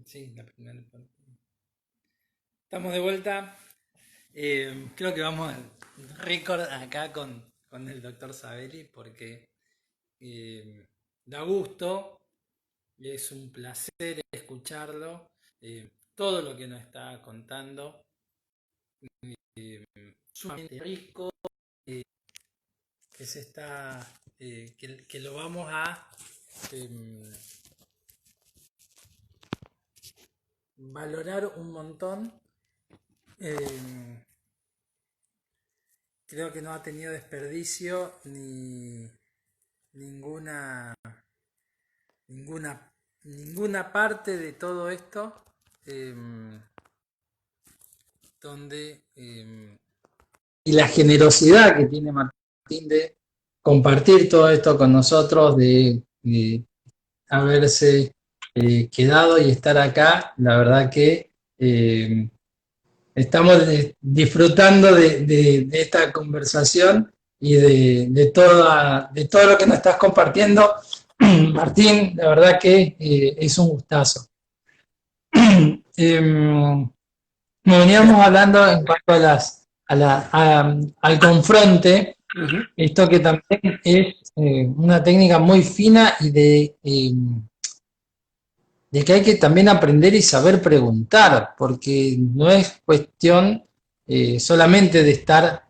Sí, la primera parte. Estamos de vuelta. Creo que vamos al récord acá con el doctor Saberi porque da gusto, es un placer escucharlo. Todo lo que nos está contando, sumamente rico, eh, que se está, que lo vamos a em, valorar un montón. Em, Creo que no ha tenido desperdicio ni ninguna ninguna parte de todo esto eh, donde y la generosidad que tiene Martín de compartir todo esto con nosotros, de haberse quedado y estar acá, la verdad que estamos disfrutando de esta conversación y de todo lo que nos estás compartiendo. Martín, la verdad que es un gustazo. Nos veníamos hablando en cuanto al confronte, esto que también es una técnica muy fina y de que hay que también aprender y saber preguntar, porque no es cuestión solamente de estar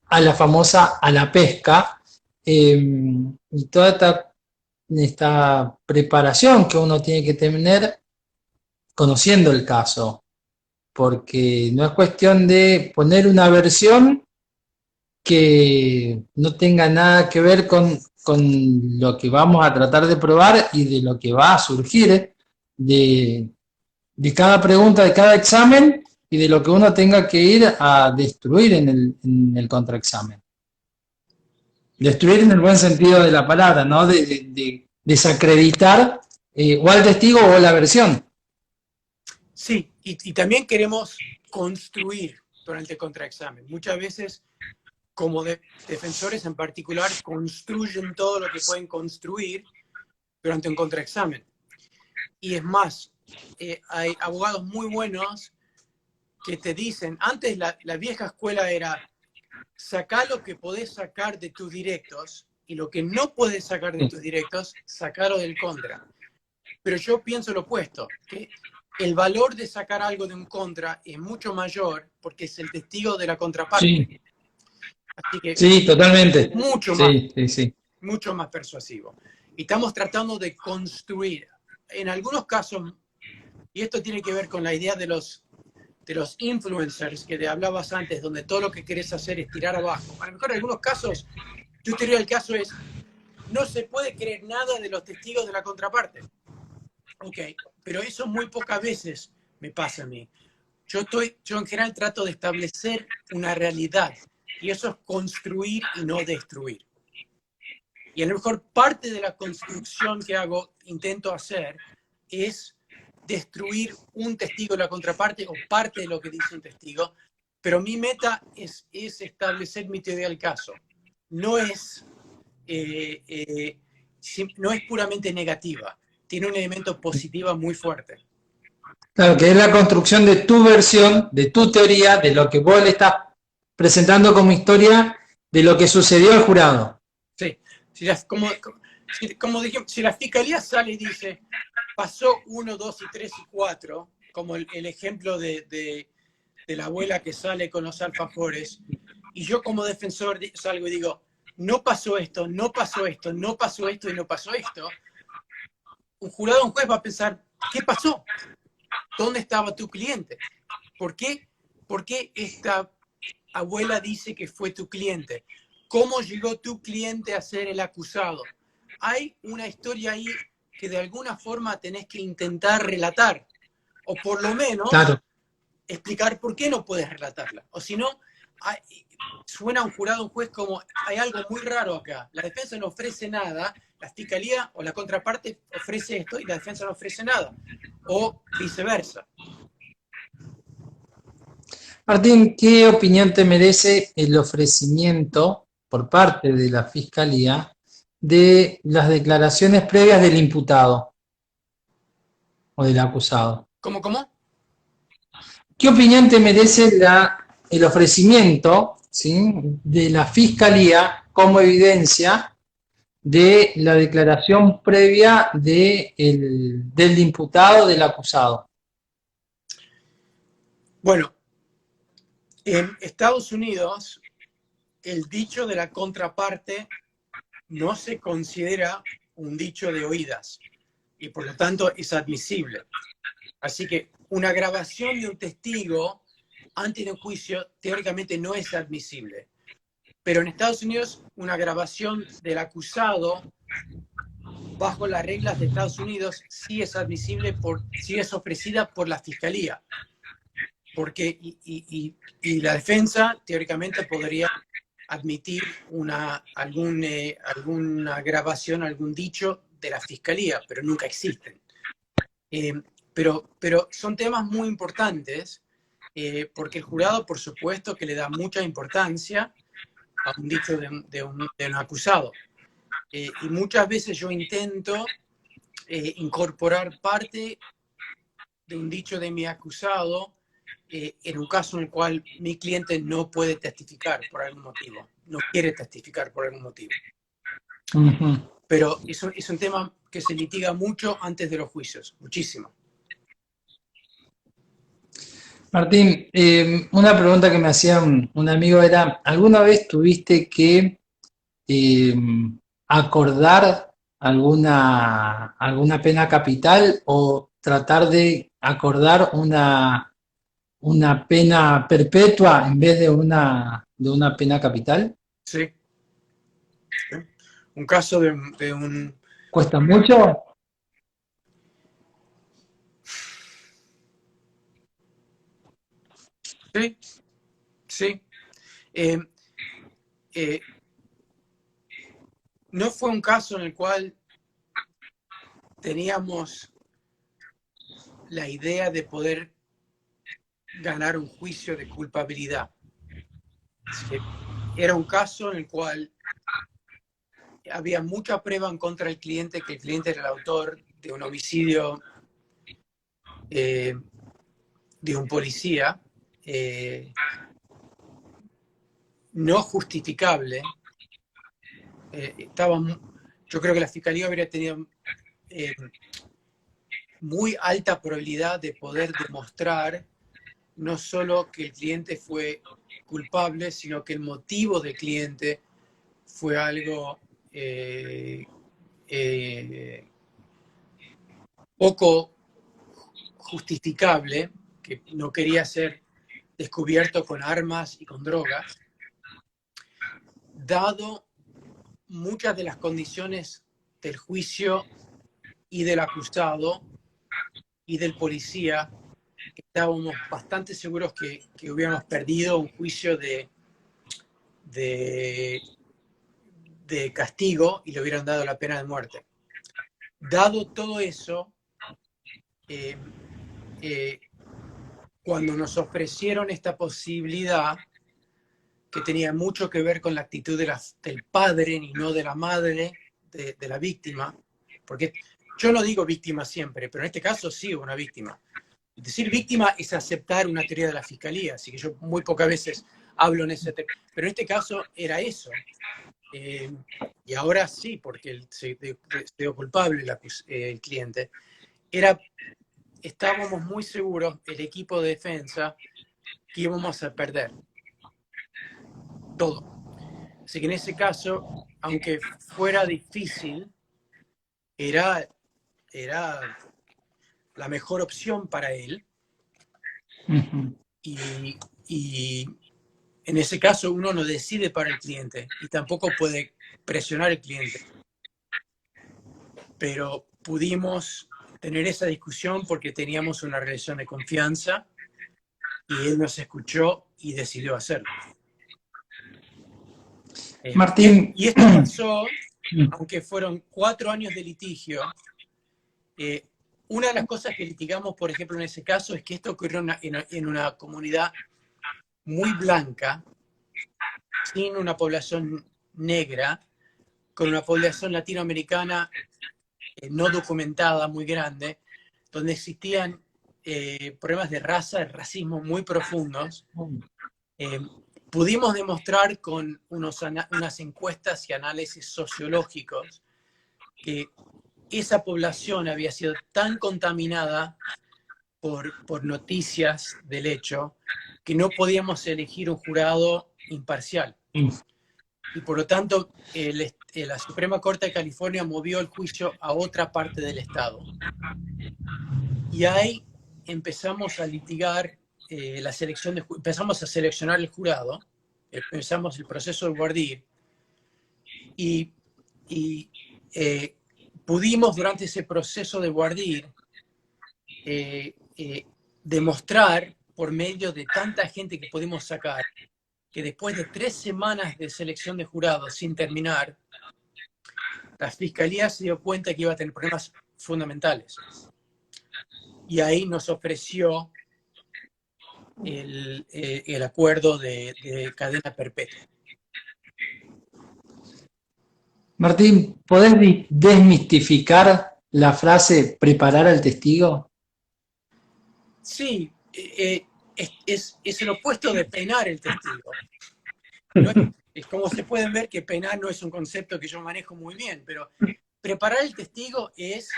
a la famosa a la pesca, y toda esta preparación que uno tiene que tener conociendo el caso, porque no es cuestión de poner una versión que no tenga nada que ver con lo que vamos a tratar de probar y de lo que va a surgir de, de cada pregunta, de cada examen y de lo que uno tenga que ir a destruir en el contraexamen. Destruir en el buen sentido de la palabra, ¿no? De desacreditar o al testigo o la versión. Sí, y también queremos construir durante el contraexamen. Muchas veces, como defensores en particular, construyen todo lo que pueden construir durante un contraexamen. Y es más, hay abogados muy buenos que te dicen, antes la vieja escuela era, sacar lo que podés sacar de tus directos y lo que no podés sacar de tus directos, sacarlo del contra. Pero yo pienso lo opuesto, que el valor de sacar algo de un contra es mucho mayor porque es el testigo de la contraparte. Sí, Así que sí, totalmente. mucho más, Sí, sí, sí. mucho más persuasivo. Y estamos tratando de construir. En algunos casos, y esto tiene que ver con la idea de los influencers que te hablabas antes, donde todo lo que querés hacer es tirar abajo. A lo mejor en algunos casos, tu teoría del caso es, no se puede creer nada de los testigos de la contraparte. Ok, pero eso muy pocas veces me pasa a mí. Yo en general trato de establecer una realidad y eso es construir y no destruir. Y a lo mejor parte de la construcción que intento hacer es destruir un testigo de la contraparte o parte de lo que dice un testigo, pero mi meta es establecer mi teoría del caso. No es, no es puramente negativa, tiene un elemento positivo muy fuerte. Claro, que es la construcción de tu versión, de tu teoría, de lo que vos le estás presentando como historia, de lo que sucedió al jurado. Sí, como dijimos, si la fiscalía sale y dice, pasó 1, 2 y 3 y 4, como el ejemplo de la abuela que sale con los alfajores, y yo como defensor salgo y digo, no pasó esto, no pasó esto, no pasó esto y no pasó esto, un jurado o un juez va a pensar, ¿qué pasó? ¿Dónde estaba tu cliente? ¿Por qué esta abuela dice que fue tu cliente? ¿Cómo llegó tu cliente a ser el acusado? Hay una historia ahí que de alguna forma tenés que intentar relatar, o por lo menos Claro. explicar por qué no puedes relatarla. O si no, suena un jurado, un juez como, hay algo muy raro acá. La defensa no ofrece nada, la fiscalía o la contraparte ofrece esto y la defensa no ofrece nada. O viceversa. Martín, ¿qué opinión te merece el ofrecimiento por parte de la Fiscalía de las declaraciones previas del imputado o del acusado? ¿Cómo? ¿Qué opinión te merece el ofrecimiento, ¿sí?, de la Fiscalía como evidencia de la declaración previa del imputado, del acusado? Bueno, en Estados Unidos, el dicho de la contraparte no se considera un dicho de oídas y por lo tanto es admisible. Así que una grabación de un testigo antes de un juicio teóricamente no es admisible. Pero en Estados Unidos una grabación del acusado bajo las reglas de Estados Unidos sí es admisible, sí es ofrecida por la Fiscalía. Porque, y la defensa teóricamente podría admitir alguna grabación, algún dicho de la Fiscalía, pero nunca existen. Pero son temas muy importantes porque el jurado, por supuesto, que le da mucha importancia a un dicho de un acusado. Y muchas veces yo intento incorporar parte de un dicho de mi acusado en un caso en el cual mi cliente no puede testificar por algún motivo, no quiere testificar por algún motivo. Pero es un tema que se litiga mucho antes de los juicios, muchísimo. Martín, una pregunta que me hacía un amigo era, ¿alguna vez tuviste que acordar alguna pena capital o tratar de acordar una pena perpetua en vez de una pena capital? Sí. Un caso de un... ¿Cuesta mucho? Sí, sí. No fue un caso en el cual teníamos la idea de poder ganar un juicio de culpabilidad. Era un caso en el cual había mucha prueba en contra del cliente, que el cliente era el autor de un homicidio de un policía no justificable. Yo creo que la Fiscalía habría tenido muy alta probabilidad de poder demostrar no solo que el cliente fue culpable, sino que el motivo del cliente fue algo poco justificable, que no quería ser descubierto con armas y con drogas, dado muchas de las condiciones del juicio y del acusado y del policía. Estábamos bastante seguros que hubiéramos perdido un juicio de castigo y le hubieran dado la pena de muerte. Dado todo eso, cuando nos ofrecieron esta posibilidad, que tenía mucho que ver con la actitud del padre y no de la madre de la víctima, porque yo no digo víctima siempre, pero en este caso sí hubo una víctima. Decir víctima es aceptar una teoría de la Fiscalía, así que yo muy pocas veces hablo en ese tema, pero en este caso era eso. Y ahora sí, porque se dio culpable el cliente. Estábamos muy seguros, el equipo de defensa, que íbamos a perder todo. Así que en ese caso, aunque fuera difícil, era la mejor opción para él. Y en ese caso uno no decide para el cliente y tampoco puede presionar al cliente. Pero pudimos tener esa discusión porque teníamos una relación de confianza y él nos escuchó y decidió hacerlo. Martín. Y esto pasó, aunque fueron 4 años de litigio. Una de las cosas que litigamos, por ejemplo, en ese caso, es que esto ocurrió en una comunidad muy blanca, sin una población negra, con una población latinoamericana no documentada muy grande, donde existían problemas de raza, de racismo muy profundos. Pudimos demostrar con unas encuestas y análisis sociológicos que esa población había sido tan contaminada por noticias del hecho que no podíamos elegir un jurado imparcial. Y por lo tanto, la Suprema Corte de California movió el juicio a otra parte del estado. Y ahí empezamos a litigar empezamos a seleccionar el jurado, empezamos el proceso de voir dire, y pudimos durante ese proceso de voir dire demostrar por medio de tanta gente que pudimos sacar que después de 3 semanas de selección de jurados sin terminar, la fiscalía se dio cuenta que iba a tener problemas fundamentales. Y ahí nos ofreció el acuerdo de cadena perpetua. Martín, ¿podés desmistificar la frase preparar al testigo? Sí, es el opuesto de penar el testigo. No es como se pueden ver que penar no es un concepto que yo manejo muy bien, pero preparar el testigo es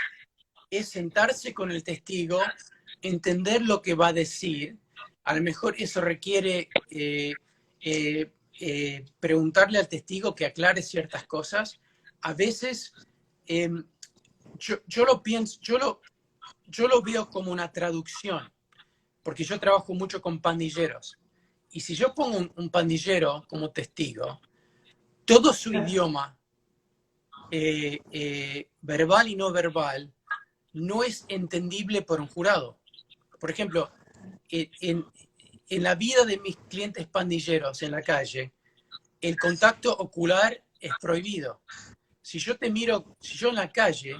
sentarse con el testigo, entender lo que va a decir. A lo mejor eso requiere preguntarle al testigo que aclare ciertas cosas. A veces yo lo veo como una traducción, porque yo trabajo mucho con pandilleros. Y si yo pongo un pandillero como testigo, todo su idioma, verbal y no verbal, no es entendible por un jurado. Por ejemplo, en la vida de mis clientes pandilleros en la calle, el contacto ocular es prohibido. Si yo en la calle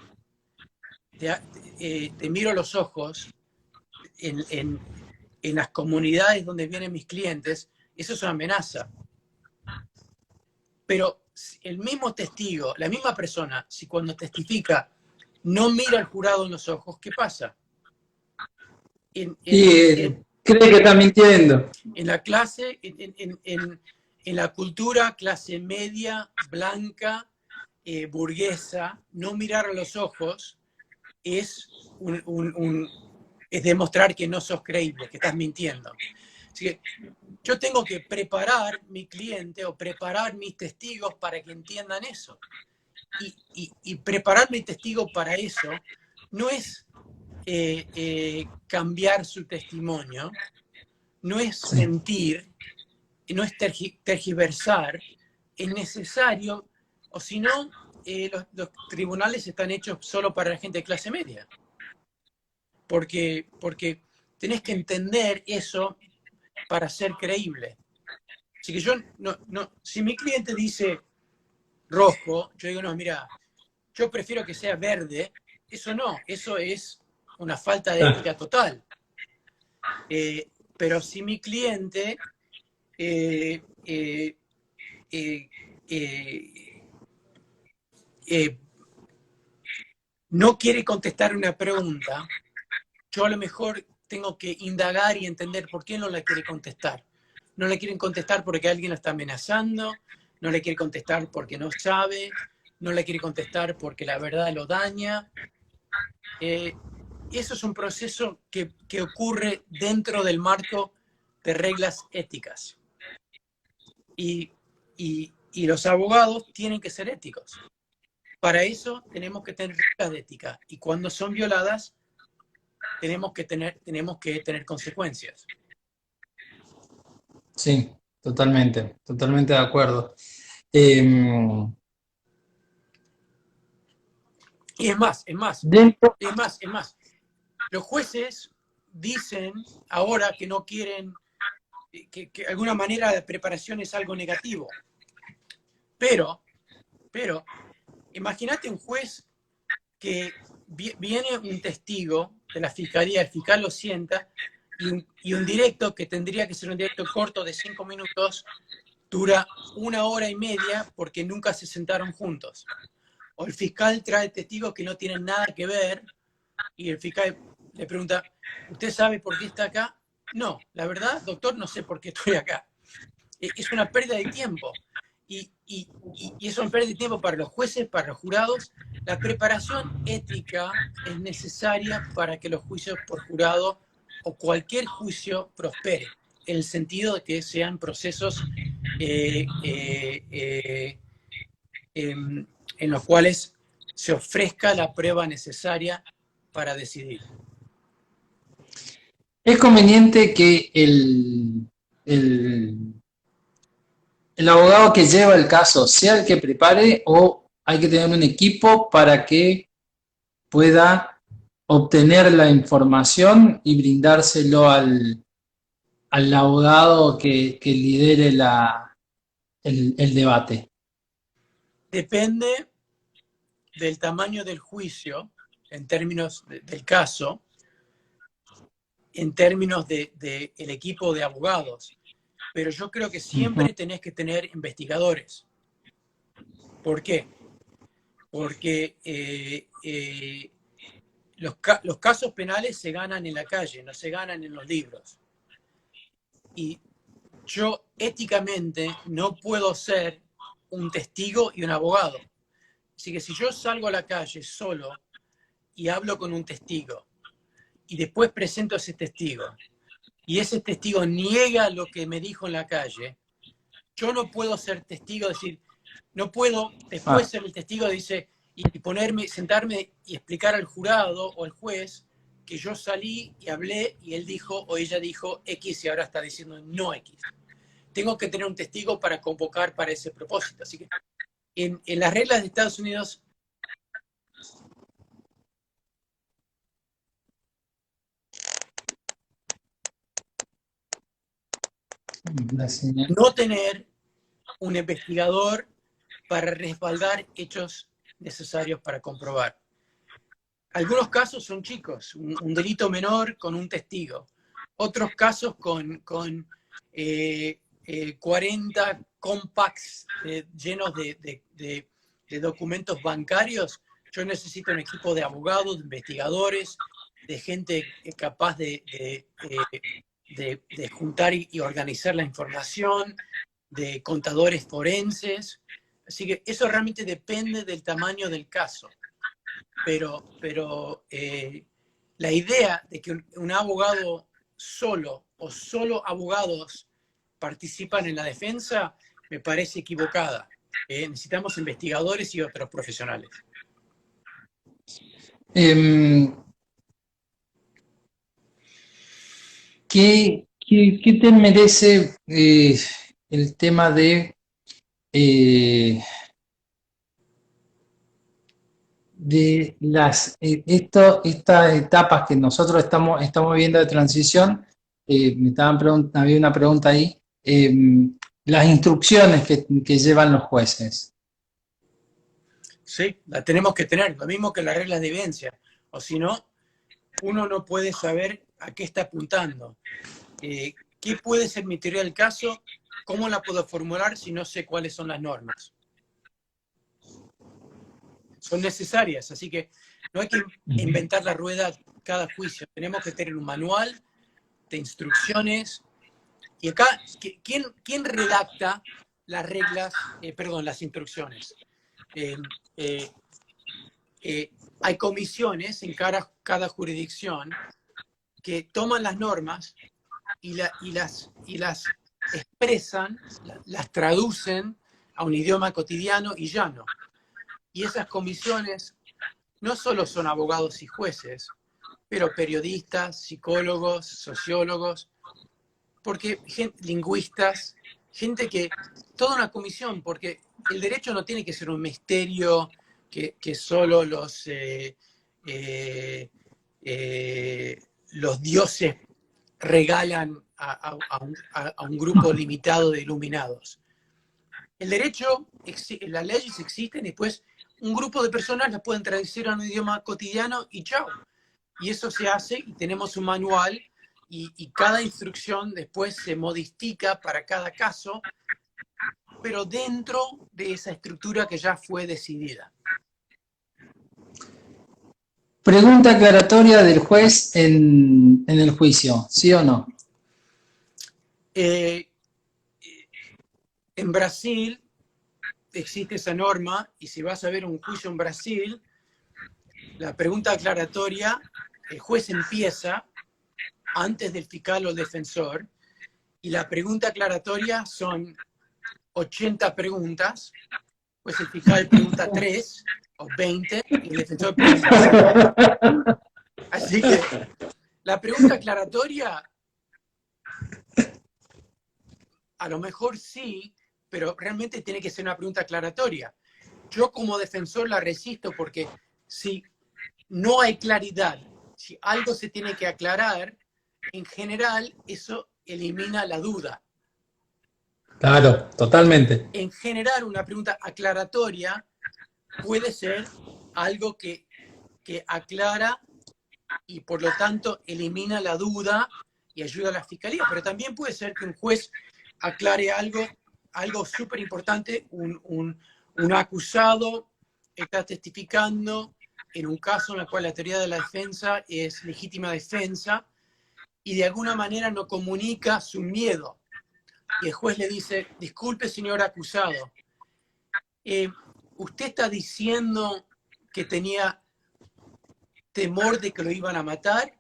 te miro los ojos, en las comunidades donde vienen mis clientes, eso es una amenaza. Pero el mismo testigo, la misma persona, si cuando testifica no mira al jurado en los ojos, ¿qué pasa? Cree que está mintiendo. En la clase, en la cultura clase media, blanca, burguesa, no mirar a los ojos es es demostrar que no sos creíble, que estás mintiendo. Así que yo tengo que preparar mi cliente o preparar mis testigos para que entiendan eso. Y preparar mi testigo para eso no es cambiar su testimonio, no es mentir, no es tergiversar, es necesario, o si no, los tribunales están hechos solo para la gente de clase media. Porque tenés que entender eso para ser creíble. Así que si mi cliente dice rojo, yo digo, no, mira, yo prefiero que sea verde. Eso no, eso es una falta de ética total. Pero si mi cliente no quiere contestar una pregunta, yo a lo mejor tengo que indagar y entender por qué no la quiere contestar. No le quieren contestar porque alguien lo está amenazando, no le quiere contestar porque no sabe, no le quiere contestar porque la verdad lo daña. Eso es un proceso que ocurre dentro del marco de reglas éticas. Y los abogados tienen que ser éticos. Para eso tenemos que tener reglas de ética. Y cuando son violadas, tenemos que tener consecuencias. Sí, totalmente de acuerdo. Y es más. Dentro... Los jueces dicen ahora que no quieren, que de alguna manera la preparación es algo negativo. Pero imagínate un juez que viene un testigo de la fiscalía, el fiscal lo sienta, y un directo que tendría que ser un directo corto de 5 minutos, dura 1 hora y media porque nunca se sentaron juntos. O el fiscal trae testigos que no tienen nada que ver y el fiscal le pregunta, ¿usted sabe por qué está acá? No, la verdad, doctor, no sé por qué estoy acá. Es una pérdida de tiempo. Y es una pérdida de tiempo para los jueces, para los jurados. La preparación ética es necesaria para que los juicios por jurado o cualquier juicio prospere, en el sentido de que sean procesos en los cuales se ofrezca la prueba necesaria para decidir. ¿Es conveniente que el abogado que lleva el caso sea el que prepare o hay que tener un equipo para que pueda obtener la información y brindárselo al abogado que lidere el debate? Depende del tamaño del juicio, en términos del caso, en términos del equipo de abogados. Pero yo creo que siempre tenés que tener investigadores. ¿Por qué? Porque los casos penales se ganan en la calle, no se ganan en los libros. Y yo éticamente no puedo ser un testigo y un abogado. Así que si yo salgo a la calle solo y hablo con un testigo y después presento a ese testigo y ese testigo niega lo que me dijo en la calle, yo no puedo ser testigo, decir, no puedo después ser el testigo, dice, y ponerme, sentarme y explicar al jurado o al juez que yo salí y hablé y él dijo o ella dijo X y ahora está diciendo no X. Tengo que tener un testigo para convocar para ese propósito. Así que en las reglas de Estados Unidos no tener un investigador para respaldar hechos necesarios para comprobar. Algunos casos son chicos, un delito menor con un testigo. Otros casos con 40 compacts llenos de documentos bancarios. Yo necesito un equipo de abogados, de investigadores, de gente capaz de juntar y organizar la información, de contadores forenses. Así que eso realmente depende del tamaño del caso. Pero la idea de que un abogado solo o solo abogados participan en la defensa me parece equivocada. Necesitamos investigadores y otros profesionales. ¿Qué te merece el tema de estas etapas que nosotros estamos viendo de transición? Había una pregunta ahí. Las instrucciones que llevan los jueces. Sí, la tenemos que tener, lo mismo que las reglas de evidencia. O si no, uno no puede saber a qué está apuntando. ¿Qué puede ser mi teoría del caso? ¿Cómo la puedo formular si no sé cuáles son las normas? Son necesarias, así que no hay que inventar la rueda cada juicio. Tenemos que tener un manual de instrucciones. Y acá, ¿quién redacta las reglas, las instrucciones? Hay comisiones en cada jurisdicción que toman las normas y las expresan, las traducen a un idioma cotidiano y llano. Y esas comisiones no solo son abogados y jueces, pero periodistas, psicólogos, sociólogos, porque lingüistas, gente que, toda una comisión, porque el derecho no tiene que ser un misterio que solo los dioses regalan a un grupo limitado de iluminados. El derecho, las leyes existen y después un grupo de personas las pueden traducir a un idioma cotidiano y chao. Y eso se hace y tenemos un manual y cada instrucción después se modifica para cada caso, pero dentro de esa estructura que ya fue decidida. Pregunta aclaratoria del juez en el juicio, ¿sí o no? En Brasil existe esa norma, y si vas a ver un juicio en Brasil, la pregunta aclaratoria, el juez empieza antes del fiscal o defensor, y la pregunta aclaratoria son 80 preguntas, pues el fiscal pregunta 3 o 20 y el defensor pregunta 5. Así que la pregunta aclaratoria, a lo mejor sí, pero realmente tiene que ser una pregunta aclaratoria. Yo como defensor la resisto porque si no hay claridad, si algo se tiene que aclarar, en general eso elimina la duda. Claro, totalmente. En general, una pregunta aclaratoria puede ser algo que aclara y por lo tanto elimina la duda y ayuda a la fiscalía, pero también puede ser que un juez aclare algo súper importante, un acusado está testificando en un caso en el cual la teoría de la defensa es legítima defensa y de alguna manera no comunica su miedo. Y el juez le dice, disculpe señor acusado, usted está diciendo que tenía temor de que lo iban a matar,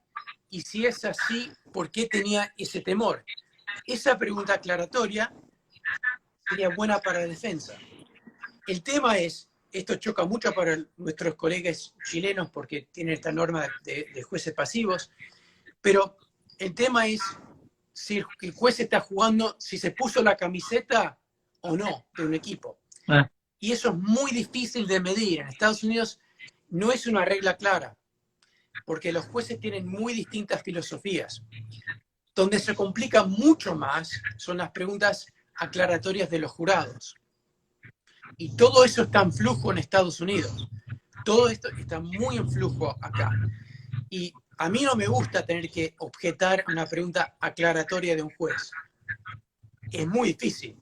y si es así, ¿por qué tenía ese temor? Esa pregunta aclaratoria sería buena para la defensa. El tema es, esto choca mucho para nuestros colegas chilenos porque tienen esta norma de jueces pasivos, pero el tema es si el juez está jugando, si se puso la camiseta o no de un equipo. Ah, Y eso es muy difícil de medir. En Estados Unidos no es una regla clara, porque los jueces tienen muy distintas filosofías. Donde se complica mucho más son las preguntas aclaratorias de los jurados. Y todo eso está en flujo en Estados Unidos. Todo esto está muy en flujo acá. Y a mí no me gusta tener que objetar una pregunta aclaratoria de un juez. Es muy difícil.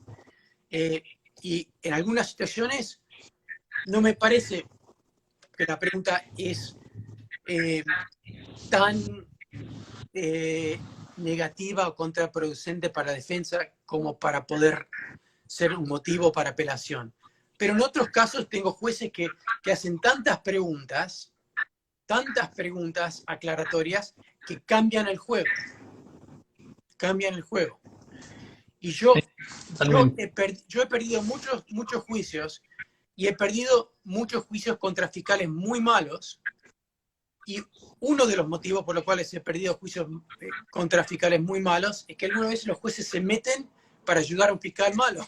Y en algunas situaciones no me parece que la pregunta es tan negativa o contraproducente para la defensa como para poder ser un motivo para apelación. Pero en otros casos tengo jueces que hacen tantas preguntas aclaratorias que cambian el juego. Cambian el juego. Y yo he perdido muchos juicios y he perdido muchos juicios contra fiscales muy malos. Y uno de los motivos por los cuales he perdido juicios contra fiscales muy malos es que algunas veces los jueces se meten para ayudar a un fiscal malo,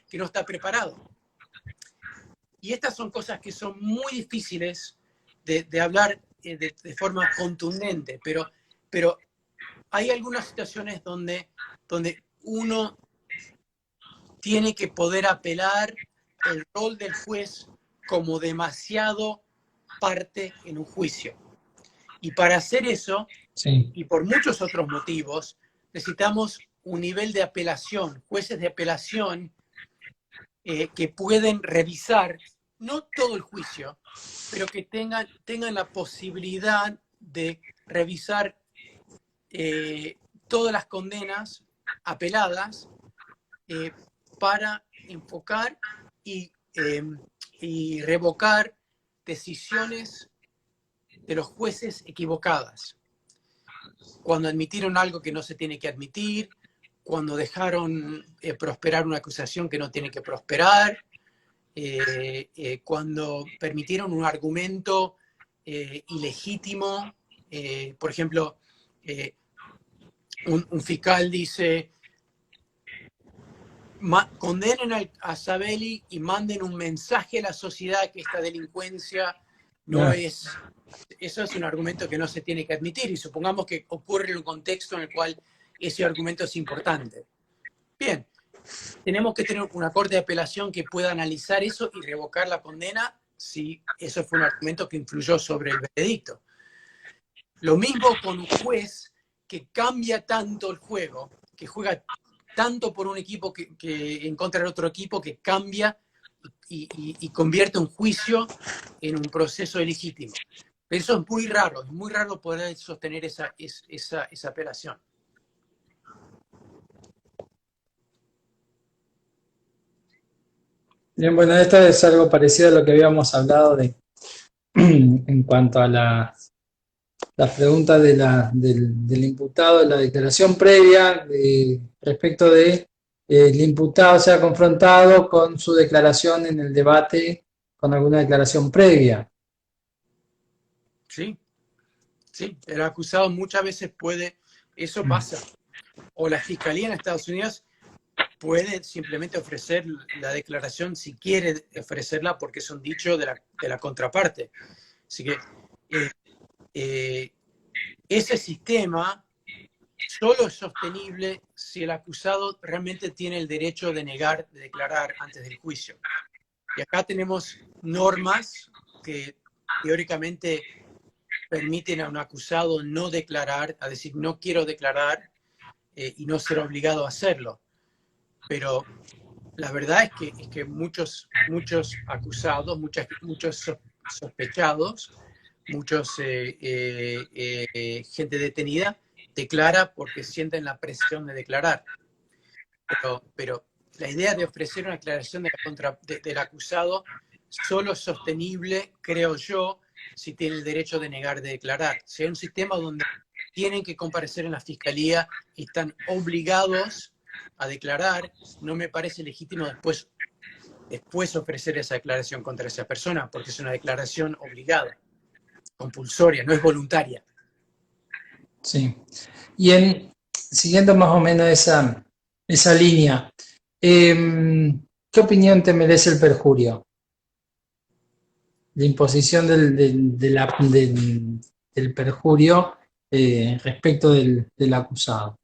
que no está preparado. Y estas son cosas que son muy difíciles de hablar de forma contundente, pero hay algunas situaciones donde uno tiene que poder apelar el rol del juez como demasiado parte en un juicio. Y para hacer eso, sí. y por muchos otros motivos, necesitamos un nivel de apelación, jueces de apelación que pueden revisar, no todo el juicio, pero que tengan la posibilidad de revisar todas las condenas apeladas para enfocar y revocar decisiones de los jueces equivocadas. Cuando admitieron algo que no se tiene que admitir, cuando dejaron prosperar una acusación que no tiene que prosperar, cuando permitieron un argumento ilegítimo. Por ejemplo, un fiscal dice, condenen a Sabelli y manden un mensaje a la sociedad que esta delincuencia no es... Eso es un argumento que no se tiene que admitir, y supongamos que ocurre en un contexto en el cual ese argumento es importante. Bien, tenemos que tener una corte de apelación que pueda analizar eso y revocar la condena si eso fue un argumento que influyó sobre el veredicto. Lo mismo con un juez que cambia tanto el juego, que juega tanto por un equipo que en contra de otro equipo, que cambia y convierte un juicio en un proceso ilegítimo. Eso es muy raro poder sostener esa apelación. Bien, bueno, esto es algo parecido a lo que habíamos hablado de en cuanto a la pregunta del imputado, de la declaración previa, respecto de el imputado sea confrontado con su declaración en el debate con alguna declaración previa. Sí, sí, el acusado muchas veces eso pasa. O la fiscalía en Estados Unidos puede simplemente ofrecer la declaración si quiere ofrecerla porque es un dicho de la contraparte. Así que ese sistema solo es sostenible si el acusado realmente tiene el derecho de declarar antes del juicio. Y acá tenemos normas que teóricamente permiten a un acusado no declarar, a decir no quiero declarar y no ser obligado a hacerlo. Pero la verdad es que muchos acusados, muchos sospechados, gente detenida declara porque sienten la presión de declarar. Pero la idea de ofrecer una declaración del acusado solo es sostenible, creo yo, si tiene el derecho de negar de declarar. Si hay un sistema donde tienen que comparecer en la fiscalía y están obligados a declarar, no me parece legítimo después ofrecer esa declaración contra esa persona, porque es una declaración obligada, compulsoria, no es voluntaria. Sí. Y siguiendo más o menos esa línea, ¿qué opinión te merece el perjurio? La imposición del perjurio respecto del acusado.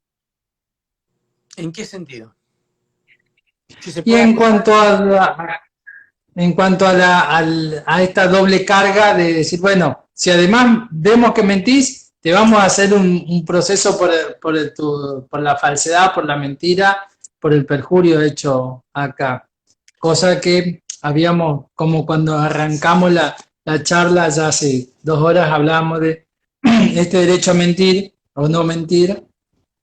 ¿En qué sentido? Si se Y puede en acusar. cuanto a esta doble carga de decir, bueno, si además vemos que mentís, te vamos a hacer un proceso por la falsedad, por la mentira, por el perjurio hecho acá. Cosa que habíamos, como cuando arrancamos la charla, ya hace 2 horas hablábamos de este derecho a mentir o no mentir,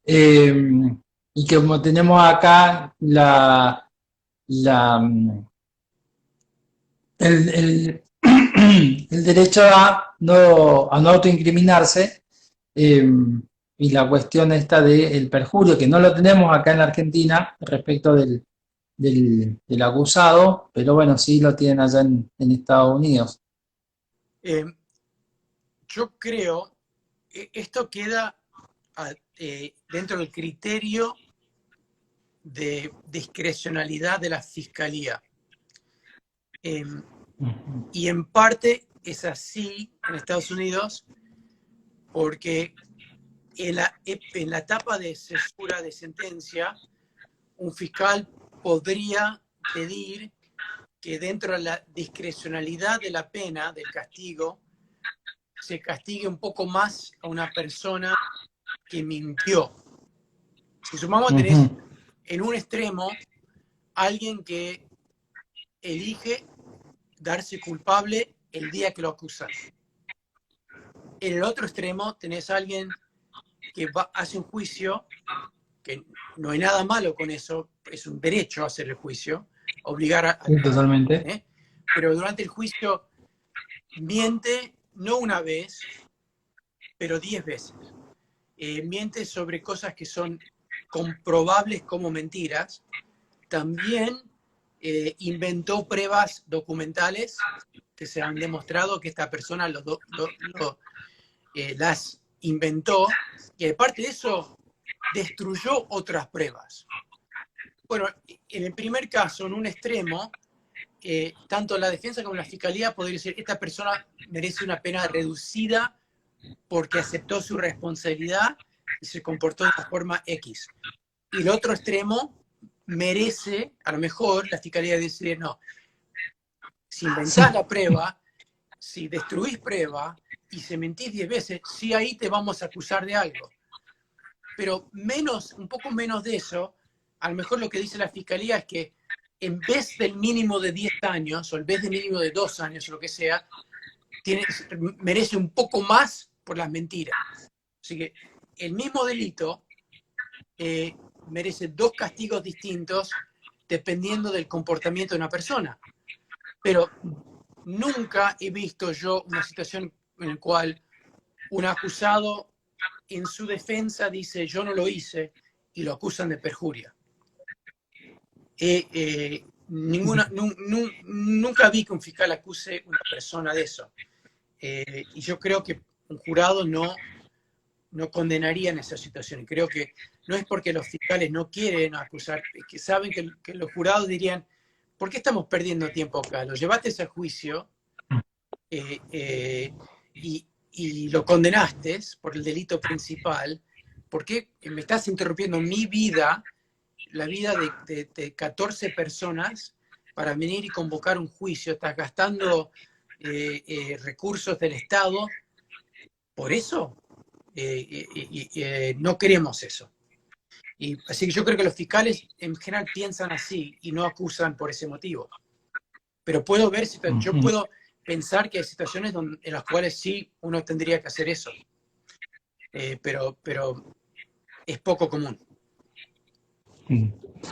y que como tenemos acá la, el, el derecho a no autoincriminarse, eh, y la cuestión esta del perjurio, que no lo tenemos acá en la Argentina respecto del acusado, pero bueno, sí lo tienen allá en Estados Unidos. Yo creo, esto queda dentro del criterio de discrecionalidad de la fiscalía. Y en parte es así en Estados Unidos porque en la etapa de cesura de sentencia, un fiscal podría pedir que dentro de la discrecionalidad de la pena, del castigo, se castigue un poco más a una persona que mintió. Si sumamos, tenés en un extremo alguien que elige darse culpable el día que lo acusan. En el otro extremo tenés a alguien que hace un juicio, que no hay nada malo con eso, es un derecho hacer el juicio, obligar a Sí, totalmente. pero durante el juicio miente no una vez, pero 10 veces. Miente sobre cosas que son comprobables como mentiras. También inventó pruebas documentales que se han demostrado que esta persona las inventó, y aparte de eso, destruyó otras pruebas. Bueno, en el primer caso, en un extremo, tanto la defensa como la fiscalía podría decir, esta persona merece una pena reducida porque aceptó su responsabilidad y se comportó de la forma X. Y el otro extremo merece, a lo mejor, la fiscalía decir, no, si inventás la prueba, si destruís prueba y se mentís 10 veces, sí ahí te vamos a acusar de algo. Pero un poco menos de eso, a lo mejor lo que dice la fiscalía es que en vez del mínimo de 10 años, o en vez del mínimo de 2 años, o lo que sea, merece un poco más por las mentiras. Así que el mismo delito merece dos castigos distintos dependiendo del comportamiento de una persona. Pero nunca he visto yo una situación en la cual un acusado en su defensa dice yo no lo hice y lo acusan de perjuria. Nunca vi que un fiscal acuse a una persona de eso. Y yo creo que un jurado no condenaría en esa situación. Creo que no es porque los fiscales no quieren acusar, es que saben que los jurados dirían, ¿por qué estamos perdiendo tiempo acá? Lo llevaste a juicio y lo condenaste por el delito principal. ¿Por qué me estás interrumpiendo mi vida, la vida de 14 personas, para venir y convocar un juicio? Estás gastando recursos del Estado por eso. No queremos eso. Así que yo creo que los fiscales en general piensan así y no acusan por ese motivo. Pero yo puedo pensar que hay situaciones en las cuales sí uno tendría que hacer eso. Pero es poco común.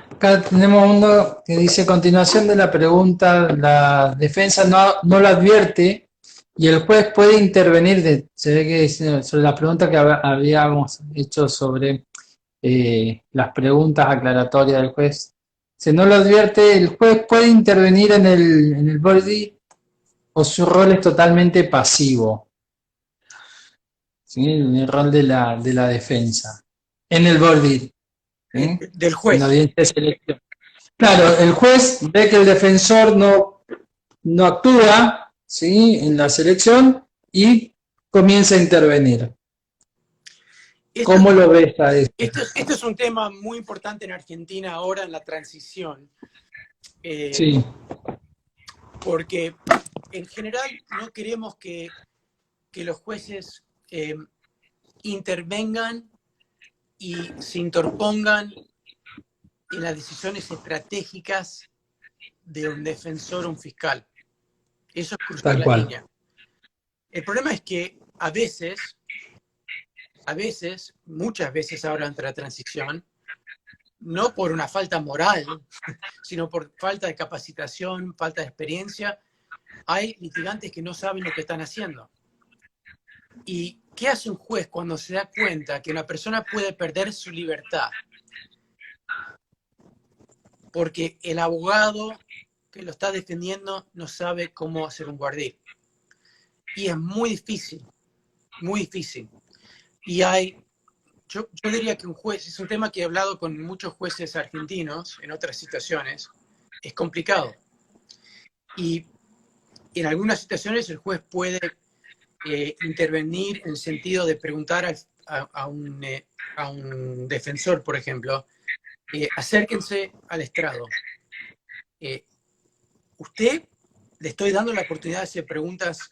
Acá tenemos uno que dice, continuación de la pregunta, la defensa no lo advierte y el juez puede intervenir, se ve que sobre la pregunta que habíamos hecho sobre las preguntas aclaratorias del juez. Si no lo advierte, el juez puede intervenir en el verdict o su rol es totalmente pasivo. ¿Sí? En el rol de la defensa. En el verdict. ¿Sí? Del juez. En la audiencia de selección. Claro, el juez ve que el defensor no actúa, ¿sí?, en la selección y comienza a intervenir. ¿Cómo lo ves a esto? Esto es un tema muy importante en Argentina ahora en la transición. Sí. Porque en general no queremos que los jueces intervengan y se interpongan en las decisiones estratégicas de un defensor o un fiscal. Eso es cruzar la línea. El problema es que a veces, muchas veces ahora ante la transición, no por una falta moral, sino por falta de capacitación, falta de experiencia, hay litigantes que no saben lo que están haciendo. ¿Y qué hace un juez cuando se da cuenta que una persona puede perder su libertad? Porque el abogado que lo está defendiendo no sabe cómo hacer un guardián. Y es muy difícil, muy difícil. Y yo diría que un juez, es un tema que he hablado con muchos jueces argentinos en otras situaciones, es complicado. Y en algunas situaciones el juez puede intervenir en el sentido de preguntar a un defensor, por ejemplo, acérquense al estrado. Usted le estoy dando la oportunidad de hacer preguntas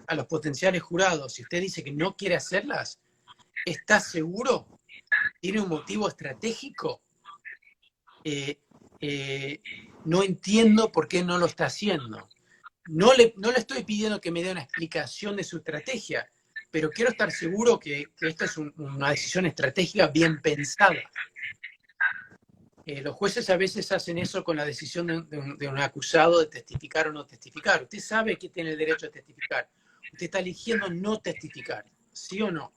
a los potenciales jurados. Si usted dice que no quiere hacerlas, ¿está seguro? ¿Tiene un motivo estratégico? No entiendo por qué no lo está haciendo. No le estoy pidiendo que me dé una explicación de su estrategia, pero quiero estar seguro que esta es una decisión estratégica bien pensada. Los jueces a veces hacen eso con la decisión de un acusado de testificar o no testificar. Usted sabe que tiene el derecho a testificar. Usted está eligiendo no testificar, ¿sí o no?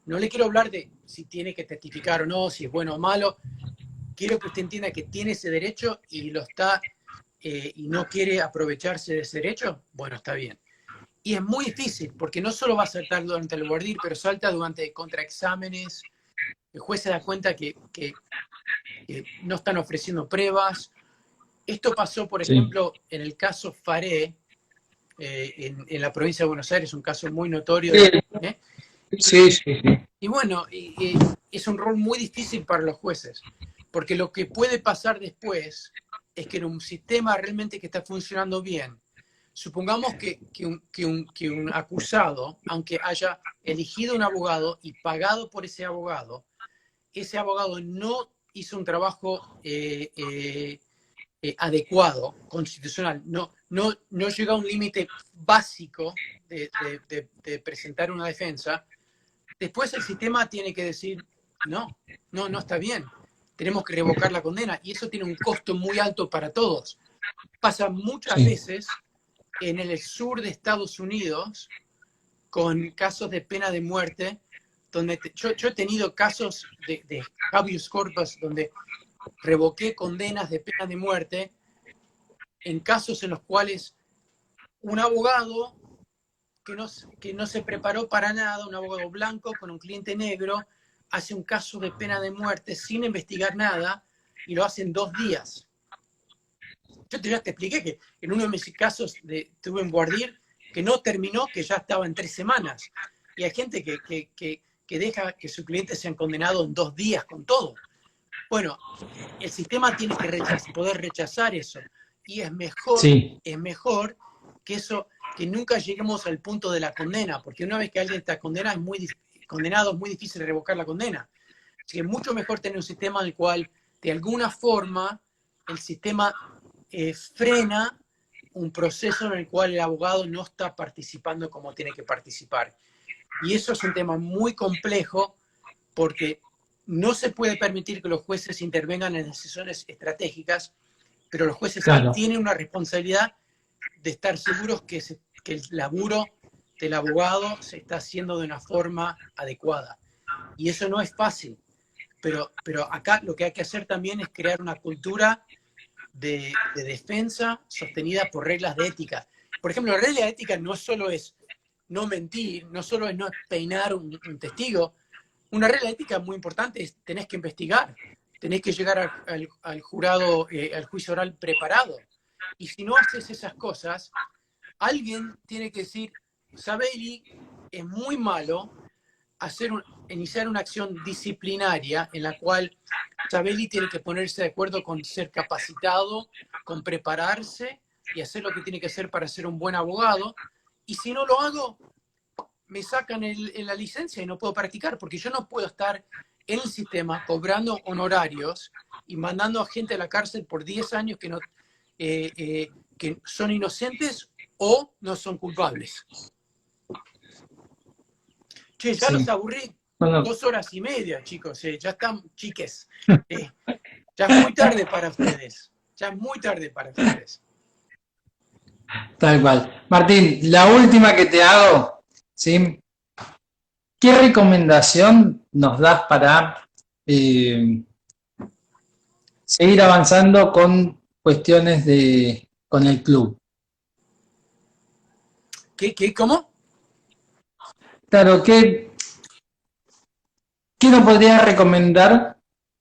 No le quiero hablar de si tiene que testificar o no, si es bueno o malo. Quiero que usted entienda que tiene ese derecho y lo está y no quiere aprovecharse de ese derecho. Bueno, está bien. Y es muy difícil, porque no solo va a saltar durante el guardir, pero salta durante contraexámenes. El juez se da cuenta que no están ofreciendo pruebas. Esto pasó, por ejemplo, en el caso Faré, en la provincia de Buenos Aires, un caso muy notorio. Sí. Y bueno, es un rol muy difícil para los jueces, porque lo que puede pasar después es que en un sistema realmente que está funcionando bien, supongamos que un acusado, aunque haya elegido un abogado y pagado por ese abogado no hizo un trabajo adecuado, constitucional, no llega a un límite básico de presentar una defensa, después el sistema tiene que decir, no está bien, tenemos que revocar la condena, y eso tiene un costo muy alto para todos. Pasa muchas veces en el sur de Estados Unidos con casos de pena de muerte, donde yo he tenido casos de habeas corpus donde revoqué condenas de pena de muerte en casos en los cuales un abogado que no se preparó para nada, un abogado blanco con un cliente negro, hace un caso de pena de muerte sin investigar nada y lo hace en 2 días. Yo ya te expliqué que en uno de mis casos tuve en Guardir que no terminó, que ya estaba en 3 semanas. Y hay gente que deja que sus clientes sean condenados en 2 días con todo. Bueno, el sistema tiene que poder rechazar eso. Y es mejor que eso, que nunca lleguemos al punto de la condena, porque una vez que alguien está condenado es muy difícil revocar la condena. Así que es mucho mejor tener un sistema en el cual, de alguna forma, el sistema frena un proceso en el cual el abogado no está participando como tiene que participar. Y eso es un tema muy complejo porque no se puede permitir que los jueces intervengan en decisiones estratégicas, pero los jueces tienen una responsabilidad de estar seguros que el laburo del abogado se está haciendo de una forma adecuada. Y eso no es fácil, pero acá lo que hay que hacer también es crear una cultura de defensa sostenida por reglas de ética. Por ejemplo, la regla de ética no solo es no mentir, no solo es no peinar un testigo. Una regla de ética muy importante es tenés que investigar, tenés que llegar al jurado, al juicio oral preparado. Y si no haces esas cosas, alguien tiene que decir, Sabelli es muy malo iniciar una acción disciplinaria en la cual Sabelli tiene que ponerse de acuerdo con ser capacitado, con prepararse y hacer lo que tiene que hacer para ser un buen abogado. Y si no lo hago, me sacan la licencia y no puedo practicar, porque yo no puedo estar en el sistema cobrando honorarios y mandando a gente a la cárcel por 10 años que son inocentes o no son culpables. Che, ya los aburrí. Bueno. 2 horas y media, chicos. Ya están, chiques. Ya es muy tarde para ustedes. Tal cual. Martín, la última que te hago, ¿sí? ¿Qué recomendación nos das para seguir avanzando con cuestiones con el club? ¿Cómo? Claro, ¿qué nos podrías recomendar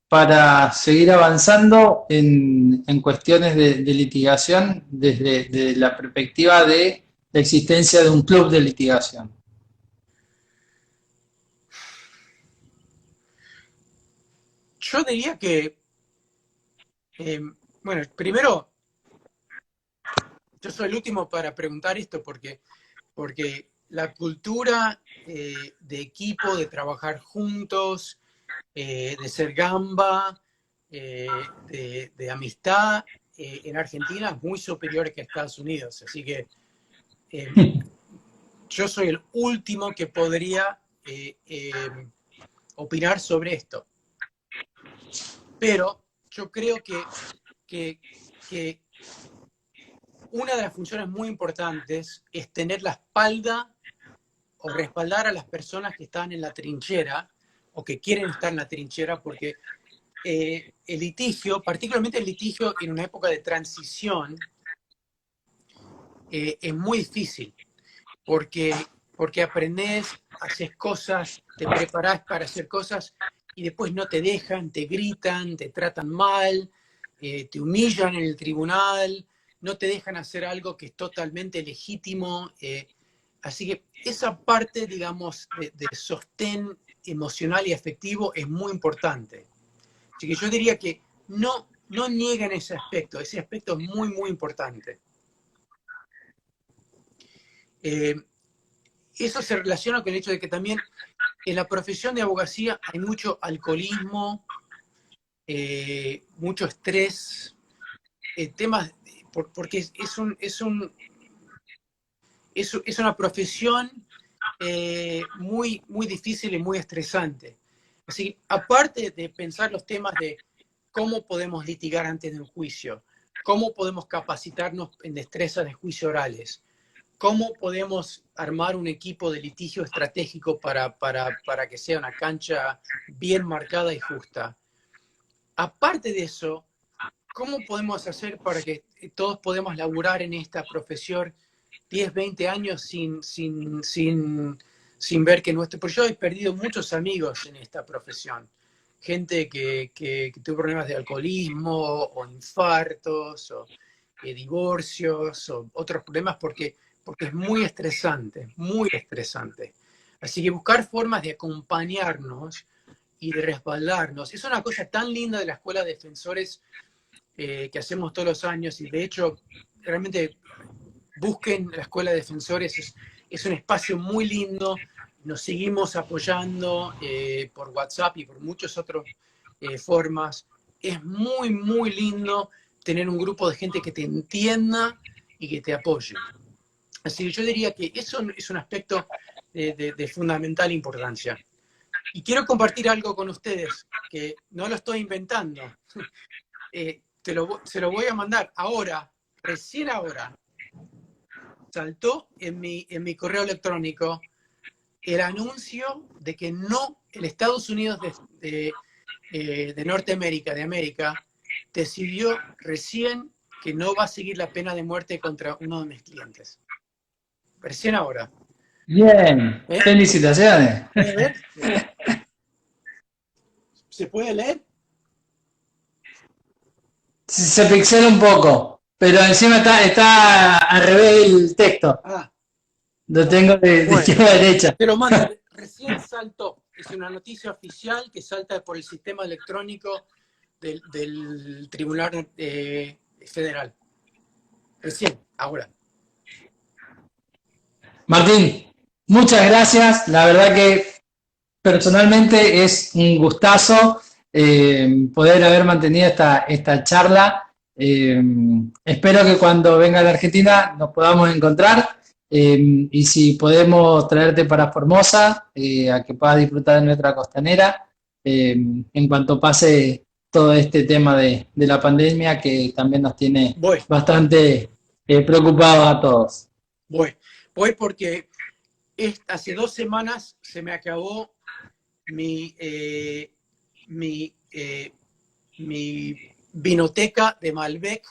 para seguir avanzando en cuestiones de litigación desde la perspectiva de la existencia de un club de litigación? Yo diría que, bueno, primero, yo soy el último para preguntar esto porque la cultura de equipo, de trabajar juntos, de ser gamba, de amistad, en Argentina es muy superior que en Estados Unidos. Así que yo soy el último que podría opinar sobre esto. Pero yo creo que una de las funciones muy importantes es tener la espalda o respaldar a las personas que están en la trinchera o que quieren estar en la trinchera, porque el litigio, particularmente el litigio en una época de transición, es muy difícil, porque aprendés, haces cosas, te preparás para hacer cosas y después no te dejan, te gritan, te tratan mal, te humillan en el tribunal, no te dejan hacer algo que es totalmente legítimo. Así que esa parte, digamos, de sostén emocional y afectivo es muy importante. Así que yo diría que no nieguen ese aspecto es muy, muy importante. Eso se relaciona con el hecho de que también en la profesión de abogacía hay mucho alcoholismo, mucho estrés, temas, porque es una profesión muy, muy difícil y muy estresante. Así que, aparte de pensar los temas de cómo podemos litigar antes de un juicio, cómo podemos capacitarnos en destrezas de juicio orales, cómo podemos armar un equipo de litigio estratégico para que sea una cancha bien marcada y justa. Aparte de eso, ¿cómo podemos hacer para que todos podamos laburar en esta profesión 10, 20 años sin ver que nuestro... Porque yo he perdido muchos amigos en esta profesión. Gente que tuvo problemas de alcoholismo o infartos o divorcios o otros problemas porque es muy estresante, muy estresante. Así que buscar formas de acompañarnos y de respaldarnos. Es una cosa tan linda de la Escuela de Defensores que hacemos todos los años y de hecho realmente busquen la Escuela de Defensores, es un espacio muy lindo, nos seguimos apoyando por WhatsApp y por muchas otras formas. Es muy, muy lindo tener un grupo de gente que te entienda y que te apoye. Así que yo diría que eso es un aspecto de fundamental importancia. Y quiero compartir algo con ustedes, que no lo estoy inventando. Se lo voy a mandar ahora, recién ahora. Saltó en mi correo electrónico el anuncio de que no, el Estados Unidos de Norteamérica, de América, decidió recién que no va a seguir la pena de muerte contra uno de mis clientes. Recién ahora. Bien, felicitaciones. ¿Puede ver? ¿Se puede leer? Se pixela un poco, pero encima está al revés el texto. Lo tengo de izquierda a derecha. Te lo mando. Recién saltó. Es una noticia oficial que salta por el sistema electrónico del Tribunal Federal. Recién, ahora. Martín, muchas gracias. La verdad que personalmente es un gustazo poder haber mantenido esta charla. Espero que cuando venga a la Argentina nos podamos encontrar y si podemos traerte para Formosa a que puedas disfrutar de nuestra costanera en cuanto pase todo este tema de la pandemia que también nos tiene bastante preocupados a todos. Voy porque hace 2 semanas se me acabó mi vinoteca de Malbec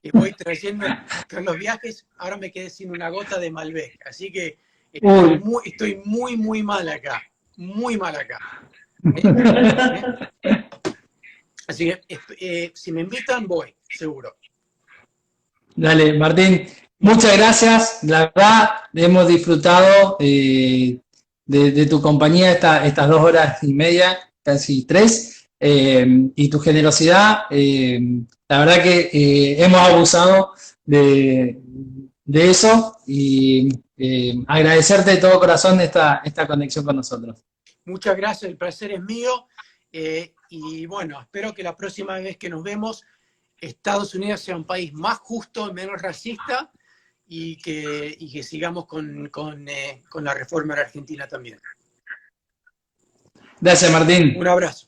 que voy trayendo con los viajes. Ahora me quedé sin una gota de Malbec, así que estoy muy, muy mal acá, muy mal acá. Así que si me invitan voy, seguro. Dale, Martín, muchas gracias. La verdad, hemos disfrutado de tu compañía estas 2 horas y media, casi 3, y tu generosidad. La verdad que hemos abusado de eso y agradecerte de todo corazón esta conexión con nosotros. Muchas gracias, el placer es mío. Y bueno, espero que la próxima vez que nos vemos Estados Unidos sea un país más justo, menos racista y que sigamos con la reforma en Argentina también. Gracias, Martín. Un abrazo.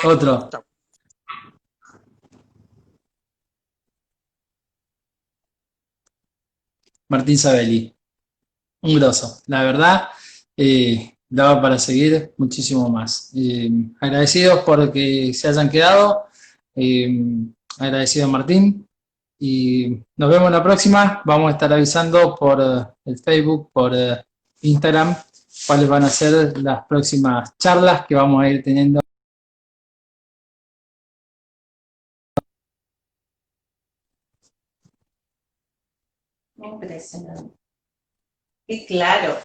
Otro. Chao. Martín Sabelli. Un grosso. La verdad, daba para seguir muchísimo más. Agradecidos por que se hayan quedado. Agradecido a Martín. Y nos vemos la próxima. Vamos a estar avisando por el Facebook, por Instagram, cuáles van a ser las próximas charlas que vamos a ir teniendo. Impresionante. Y claro.